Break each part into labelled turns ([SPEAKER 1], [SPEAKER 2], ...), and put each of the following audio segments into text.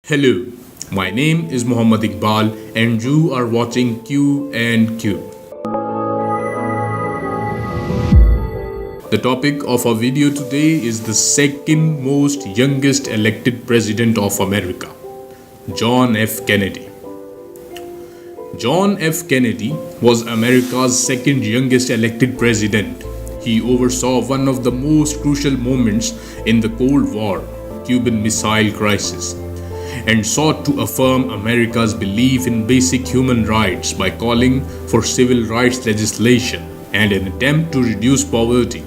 [SPEAKER 1] Hello, my name is Muhammad Iqbal and you are watching Q and Q. The topic of our video today is the second most youngest elected president of America, John F. Kennedy. John F. Kennedy was America's second youngest elected president. He oversaw one of the most crucial moments in the Cold War, Cuban Missile Crisis, and sought to affirm America's belief in basic human rights by calling for civil rights legislation and an attempt to reduce poverty.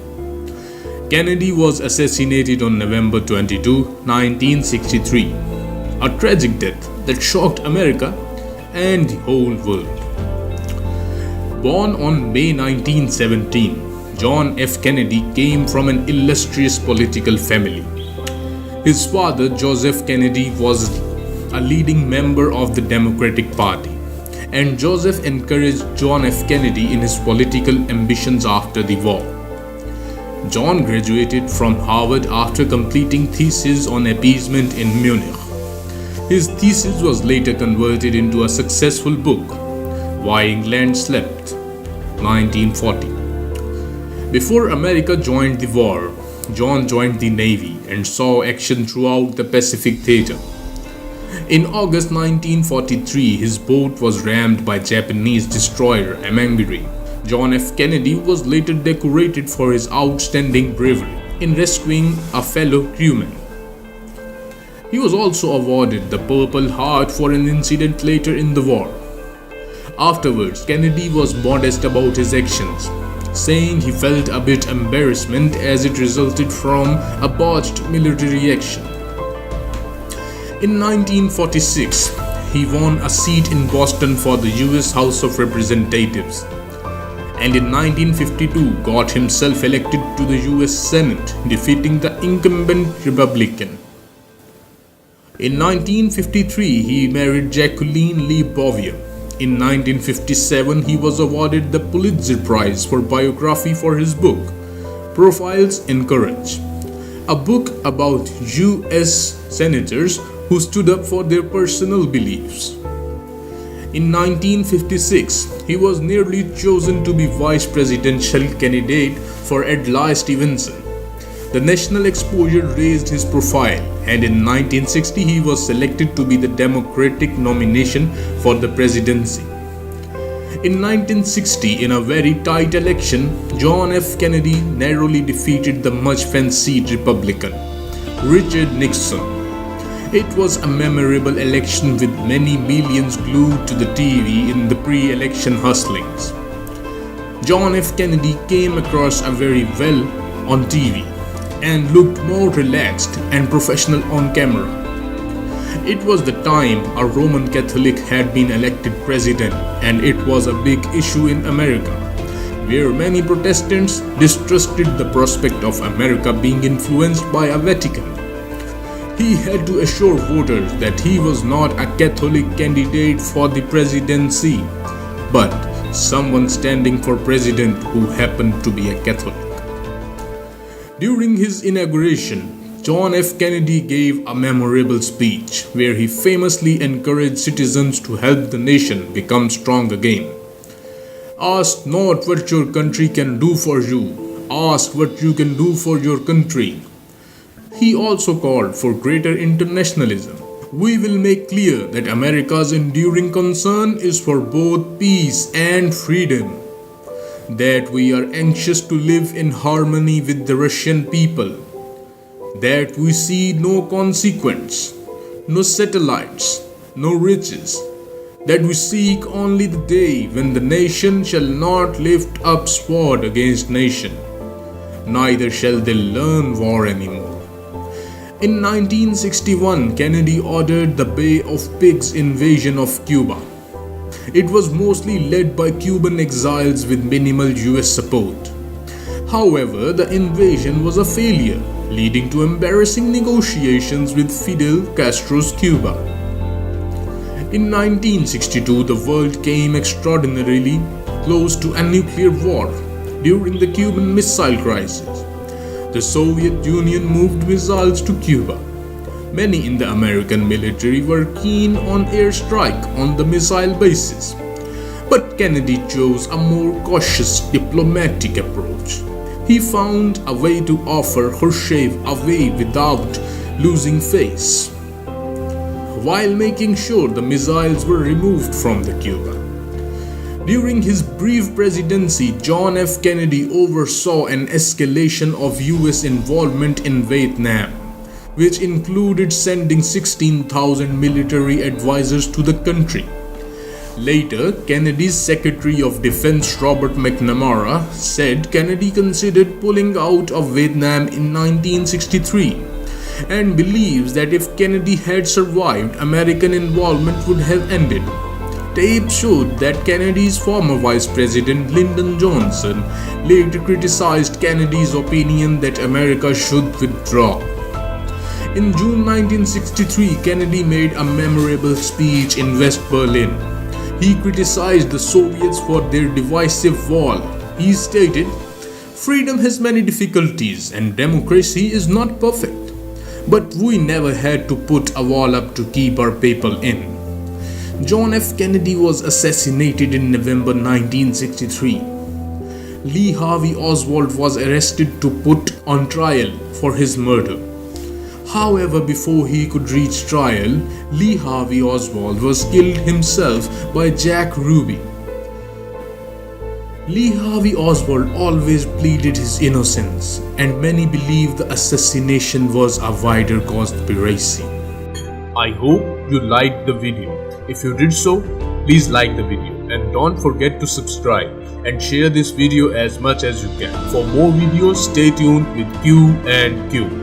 [SPEAKER 1] Kennedy was assassinated on November 22, 1963, a tragic death that shocked America and the whole world. Born on May 1917, John F. Kennedy came from an illustrious political family. His father, Joseph Kennedy, was a leading member of the Democratic Party, and Joseph encouraged John F. Kennedy in his political ambitions after the war. John graduated from Harvard after completing thesis on appeasement in Munich. His thesis was later converted into a successful book, Why England Slept, 1940. Before America joined the war, John joined the Navy and saw action throughout the Pacific Theater. In August 1943, his boat was rammed by Japanese destroyer Amangiri. John F. Kennedy was later decorated for his outstanding bravery in rescuing a fellow crewman. He was also awarded the Purple Heart for an incident later in the war. Afterwards, Kennedy was modest about his actions, saying he felt a bit embarrassment as it resulted from a botched military action. In 1946, he won a seat in Boston for the US House of Representatives, and in 1952 got himself elected to the US Senate, defeating the incumbent Republican. In 1953, he married Jacqueline Lee Bouvier. In 1957, he was awarded the Pulitzer Prize for biography for his book, Profiles in Courage, a book about US senators who stood up for their personal beliefs. In 1956, he was nearly chosen to be vice presidential candidate for Adlai Stevenson. The national exposure raised his profile, and in 1960 he was selected to be the Democratic nomination for the presidency. In 1960, in a very tight election, John F. Kennedy narrowly defeated the much fancied Republican, Richard Nixon. It was a memorable election with many millions glued to the TV in the pre-election hustlings. John F. Kennedy came across very well on TV and looked more relaxed and professional on camera. It was the time a Roman Catholic had been elected president, and it was a big issue in America, where many Protestants distrusted the prospect of America being influenced by a Vatican. He had to assure voters that he was not a Catholic candidate for the presidency, but someone standing for president who happened to be a Catholic. During his inauguration, John F. Kennedy gave a memorable speech where he famously encouraged citizens to help the nation become strong again. Ask not what your country can do for you, ask what you can do for your country. He also called for greater internationalism. We will make clear that America's enduring concern is for both peace and freedom, that we are anxious to live in harmony with the Russian people, that we see no consequence, no satellites, no riches, that we seek only the day when the nation shall not lift up sword against nation, neither shall they learn war anymore. In 1961, Kennedy ordered the Bay of Pigs invasion of Cuba. It was mostly led by Cuban exiles with minimal US support. However, the invasion was a failure, leading to embarrassing negotiations with Fidel Castro's Cuba. In 1962, the world came extraordinarily close to a nuclear war during the Cuban Missile Crisis. The Soviet Union moved missiles to Cuba. Many in the American military were keen on airstrike on the missile bases, but Kennedy chose a more cautious diplomatic approach. He found a way to offer Khrushchev a way without losing face, while making sure the missiles were removed from the Cuba. During his brief presidency, John F. Kennedy oversaw an escalation of US involvement in Vietnam, which included sending 16,000 military advisors to the country. Later, Kennedy's Secretary of Defense Robert McNamara said Kennedy considered pulling out of Vietnam in 1963 and believes that if Kennedy had survived, American involvement would have ended. Tape showed that Kennedy's former Vice President Lyndon Johnson later criticized Kennedy's opinion that America should withdraw. In June 1963, Kennedy made a memorable speech in West Berlin. He criticized the Soviets for their divisive wall. He stated, "Freedom has many difficulties and democracy is not perfect, but we never had to put a wall up to keep our people in." John F. Kennedy was assassinated in November 1963. Lee Harvey Oswald was arrested to put on trial for his murder. However, before he could reach trial, Lee Harvey Oswald was killed himself by Jack Ruby. Lee Harvey Oswald always pleaded his innocence, and many believe the assassination was a wider conspiracy. I hope you liked the video. If you did so, please like the video and don't forget to subscribe and share this video as much as you can. For more videos, stay tuned with Q and Q.